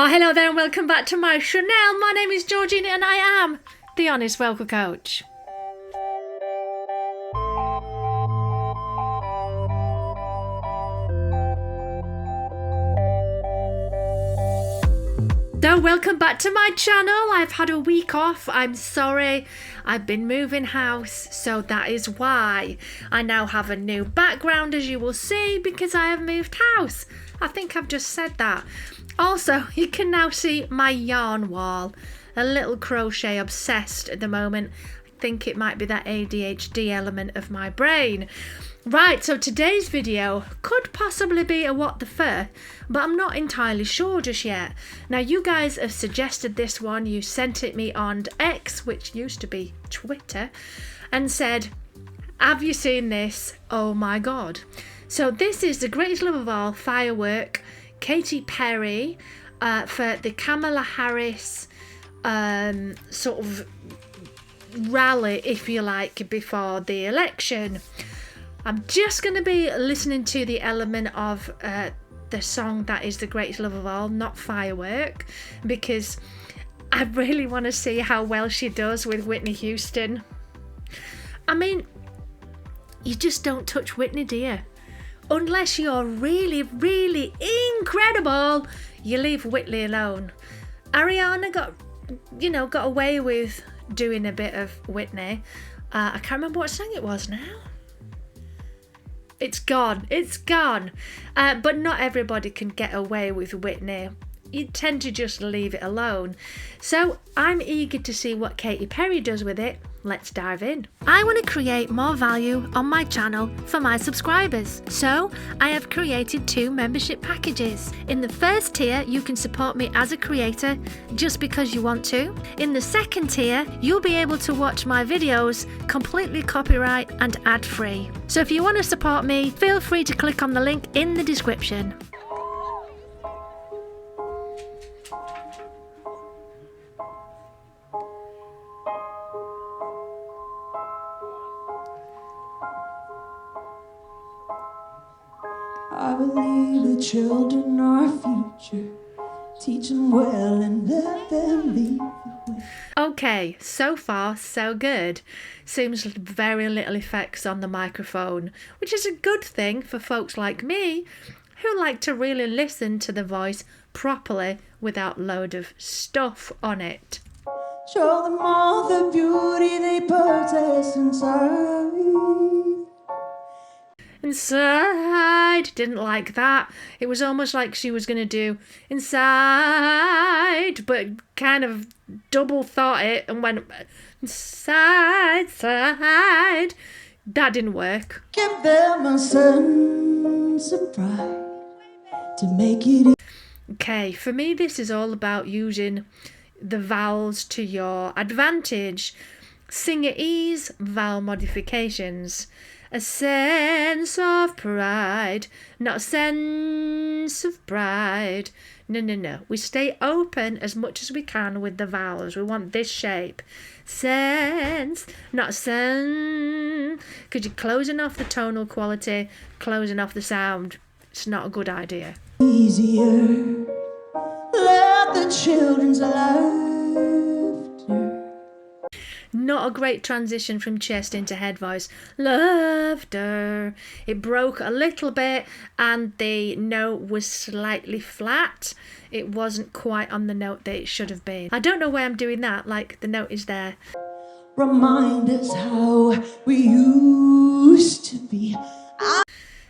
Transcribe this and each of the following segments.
Oh, hello there and welcome back to my channel. My name is Georgina and I am the Honest Vocal Coach. So welcome back to my channel. I've had a week off. I'm sorry. I've been moving house, so that is why. I now have a new background, as you will see, because I have moved house. I think I've just said that. Also, you can now see my yarn wall. A little crochet obsessed at the moment. I think it might be that ADHD element of my brain. Right, so today's video could possibly be a what the fur, but I'm not entirely sure just yet. Now, you guys have suggested this one. You sent it me on X, which used to be Twitter, and said, have you seen this? Oh my God. So this is the greatest love of all, Firework, Katy Perry, for the Kamala Harris sort of rally, if you like, before the election. I'm just going to be listening to the element of the song that is the greatest love of all, not Firework, because I really want to see how well she does with Whitney Houston. I mean, you just don't touch Whitney, do you? Unless you're really, really incredible, you leave Whitney alone. Ariana got away with doing a bit of Whitney. I can't remember what song it was now. It's gone. But not everybody can get away with Whitney. You tend to just leave it alone. So I'm eager to see what Katy Perry does with it. Let's dive in. I want to create more value on my channel for my subscribers. So I have created 2 membership packages. In the first tier, you can support me as a creator just because you want to. In the second tier, you'll be able to watch my videos completely copyright and ad-free. So if you want to support me, feel free to click on the link in the description. I believe the children are our future. Teach them well and let them lead the way. Okay, so far so good. Seems very little effects on the microphone, which is a good thing for folks like me who like to really listen to the voice properly without load of stuff on it. Show them all the beauty they possess inside. Inside, didn't like that. It was almost like she was going to do inside, but kind of double thought it and went inside, side. That didn't work. Give them a sense of pride to make it. Okay, for me this is all about using the vowels to your advantage. Singer ease, vowel modifications. A sense of pride, not a sense of pride. No. We stay open as much as we can with the vowels. We want this shape. Sense, not sen. Because you're closing off the tonal quality, closing off the sound. It's not a good idea. Easier. Let the children's laughter. Not a great transition from chest into head voice. Laughter. It broke a little bit and the note was slightly flat. It wasn't quite on the note that it should have been. I don't know why I'm doing that, like the note is there. Remind us how we used to be.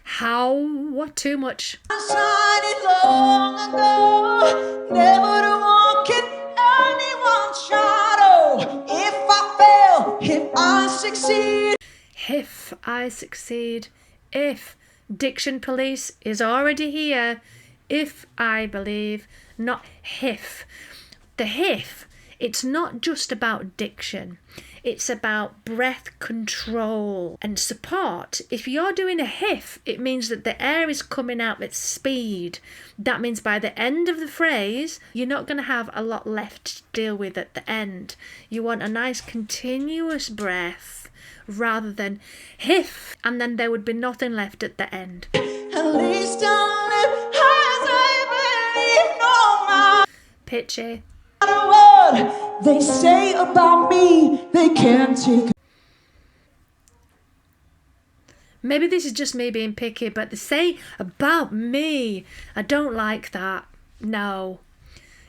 How? What? Too much. I decided long ago never to walk in anyone's shadow. If I fail, if I succeed. If I succeed. If. Diction police is already here. If I believe, not if. The if, it's not just about diction. It's about breath control and support. If you're doing a hiff, it means that the air is coming out at speed. That means by the end of the phrase, you're not going to have a lot left to deal with at the end. You want a nice continuous breath rather than hiff, and then there would be nothing left at the end. At least I'll live as I believe, no pitchy. No matter what they say about me, they can't take. Maybe this is just me being picky, but they say about me. I don't like that. No.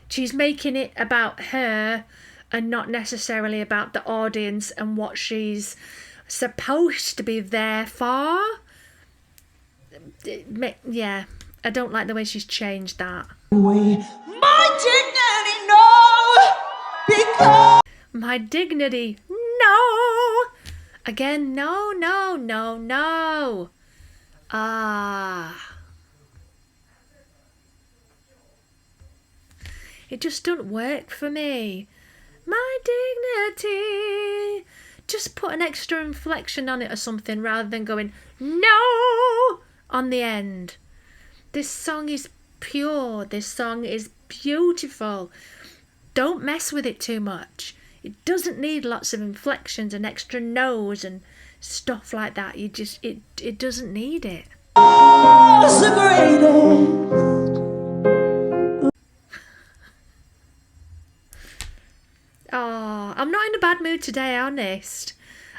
She's making it about her and not necessarily about the audience and what she's supposed to be there for. Yeah, I don't like the way she's changed that. My dignity, no, because my dignity, no. Again, no, no, no, no. It just don't work for me. My dignity. Just put an extra inflection on it or something rather than going, no, on the end. This song is pure. This song is beautiful. Don't mess with it too much. It doesn't need lots of inflections and extra no's and stuff like that. It doesn't need it. it's the greatest. Oh, I'm not in a bad mood today, honest.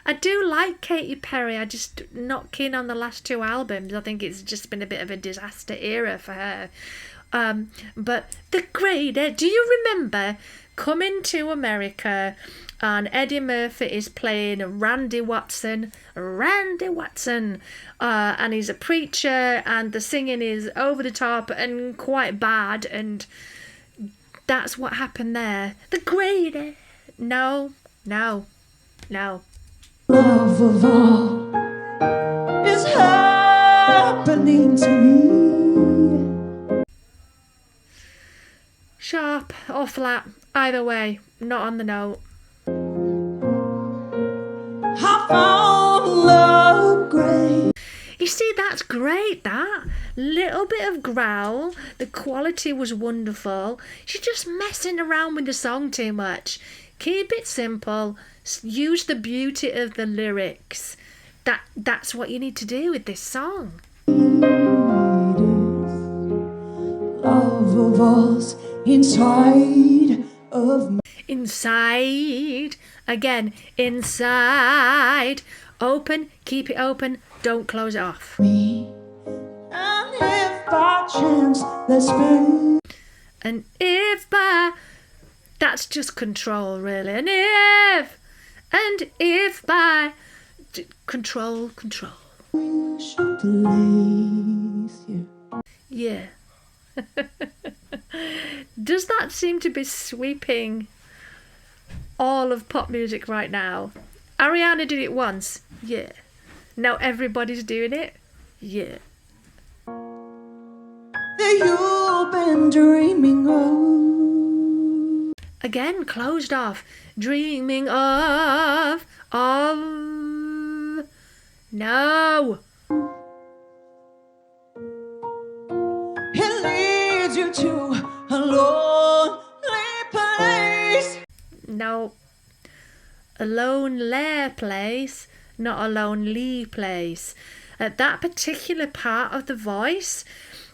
I do like Katy Perry. I'm just not keen on the last two albums. I think it's just been a bit of a disaster era for her. But the greatest. Do you remember coming to America and Eddie Murphy is playing Randy Watson, and he's a preacher and the singing is over the top and quite bad, and that's what happened there. The greatest. No. Love of all is happening to me. Sharp or flat, either way, not on the note. I found love great. You see, that's great, that. Little bit of growl. The quality was wonderful. She's just messing around with the song too much. Keep it simple. Use the beauty of the lyrics. That's what you need to do with this song. Love of all's inside of me. Inside. Again, inside. Open. Keep it open. Don't close it off. Me. And if by chance let's spend. And if by... That's just control, really. And if by... Control. Should place you. Yeah. Does that seem to be sweeping all of pop music right now? Ariana did it once. Yeah. Now everybody's doing it. Yeah. That you've been dreaming of. Again, closed off. Dreaming of. No. It leads you to a lonely place. No. A lonely place, not a lonely place. At that particular part of the voice,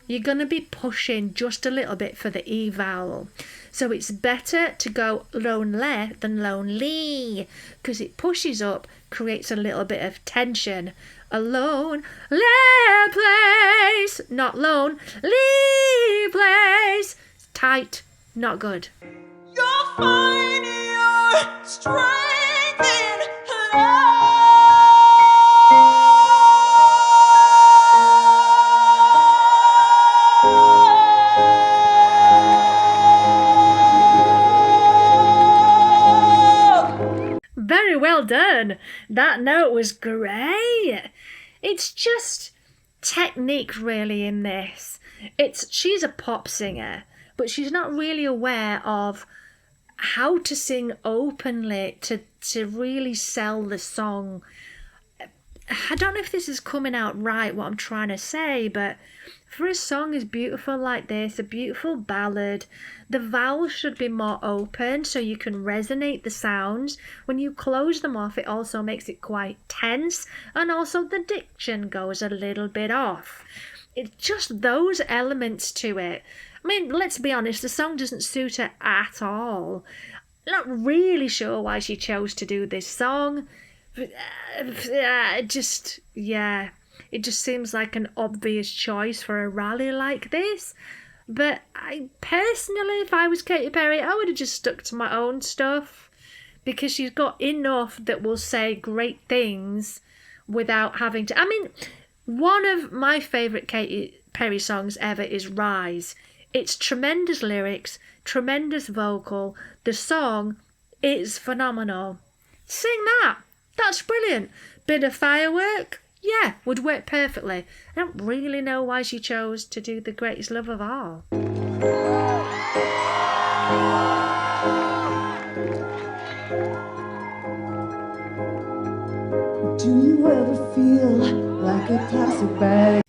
you're going to be pushing just a little bit for the E vowel. So it's better to go lonely than lonely, because it pushes up, creates a little bit of tension. A lonely place, not lonely place. Tight, not good. You'll find your strength in love. Very well done. That note was great. It's just technique really in this. She's a pop singer, but she's not really aware of how to sing openly to really sell the song. I don't know if this is coming out right, what I'm trying to say, but for a song as beautiful like this, a beautiful ballad, the vowels should be more open so you can resonate the sounds. When you close them off, it also makes it quite tense, and also the diction goes a little bit off. It's just those elements to it. I mean, let's be honest, the song doesn't suit her at all. Not really sure why she chose to do this song. It just seems like an obvious choice for a rally like this. But I personally, if I was Katy Perry, I would have just stuck to my own stuff, because she's got enough that will say great things without having to. I mean, one of my favourite Katy Perry songs ever is Rise. It's tremendous lyrics, tremendous vocal. The song is phenomenal. Sing that. That's brilliant. Bit of firework. Yeah, would work perfectly. I don't really know why she chose to do The Greatest Love of All. Do you ever feel like a plastic bag?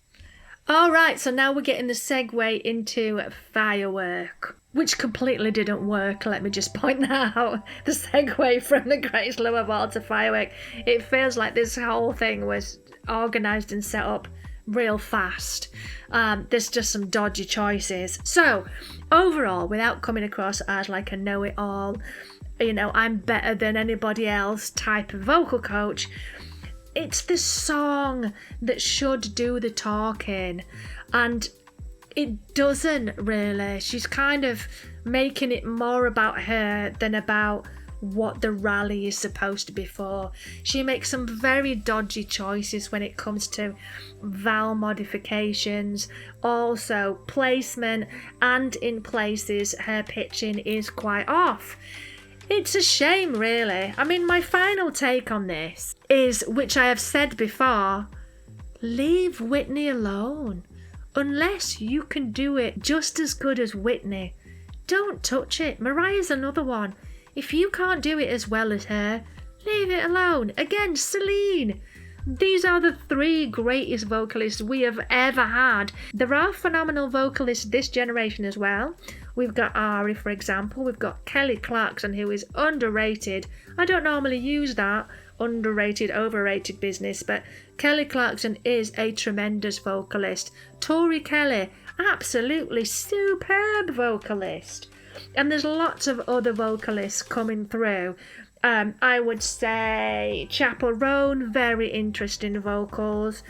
Alright, so now we're getting the segue into Firework, which completely didn't work, let me just point that out. The segue from The Greatest Love of All to Firework. It feels like this whole thing was organised and set up real fast. There's just some dodgy choices. So, overall, without coming across as like a know-it-all, I'm better than anybody else type of vocal coach, it's the song that should do the talking, and it doesn't really. She's kind of making it more about her than about what the rally is supposed to be for. She makes some very dodgy choices when it comes to vowel modifications, also placement, and in places her pitching is quite off. It's a shame, really. I mean, my final take on this is, which I have said before, leave Whitney alone. Unless you can do it just as good as Whitney, don't touch it. Mariah's another one. If you can't do it as well as her, leave it alone. Again, Celine. These are the three greatest vocalists we have ever had. There are phenomenal vocalists this generation as well. We've got Ari, for example. We've got Kelly Clarkson, who is underrated. I don't normally use that underrated, overrated business, but Kelly Clarkson is a tremendous vocalist. Tori Kelly, absolutely superb vocalist. And there's lots of other vocalists coming through. I would say Chapel Roan, very interesting vocals.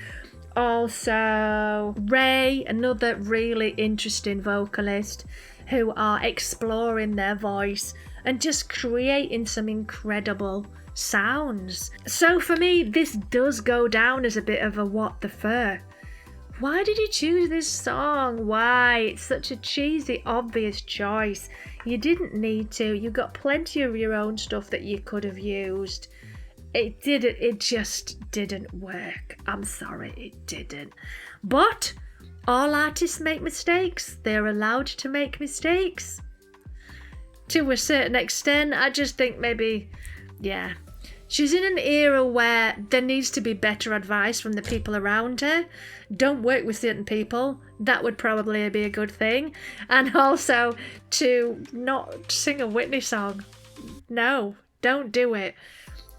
Also, Ray, another really interesting vocalist, who are exploring their voice and just creating some incredible sounds. So for me, this does go down as a bit of a what the fuck. Why did you choose this song? Why? It's such a cheesy, obvious choice. You didn't need to. You got plenty of your own stuff that you could have used. It just didn't work. I'm sorry, it didn't. But all artists make mistakes. They're allowed to make mistakes. To a certain extent, I just think maybe, yeah. She's in an era where there needs to be better advice from the people around her. Don't work with certain people. That would probably be a good thing. And also to not sing a Whitney song. No, don't do it.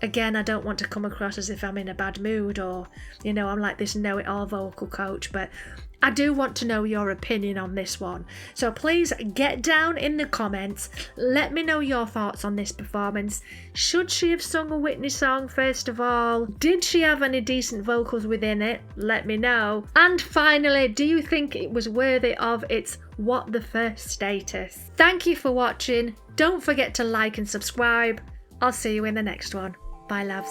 Again, I don't want to come across as if I'm in a bad mood or, I'm like this know-it-all vocal coach, but I do want to know your opinion on this one. So please get down in the comments. Let me know your thoughts on this performance. Should she have sung a Whitney song first of all? Did she have any decent vocals within it? Let me know. And finally, do you think it was worthy of its what the first status? Thank you for watching. Don't forget to like and subscribe. I'll see you in the next one. Bye, loves.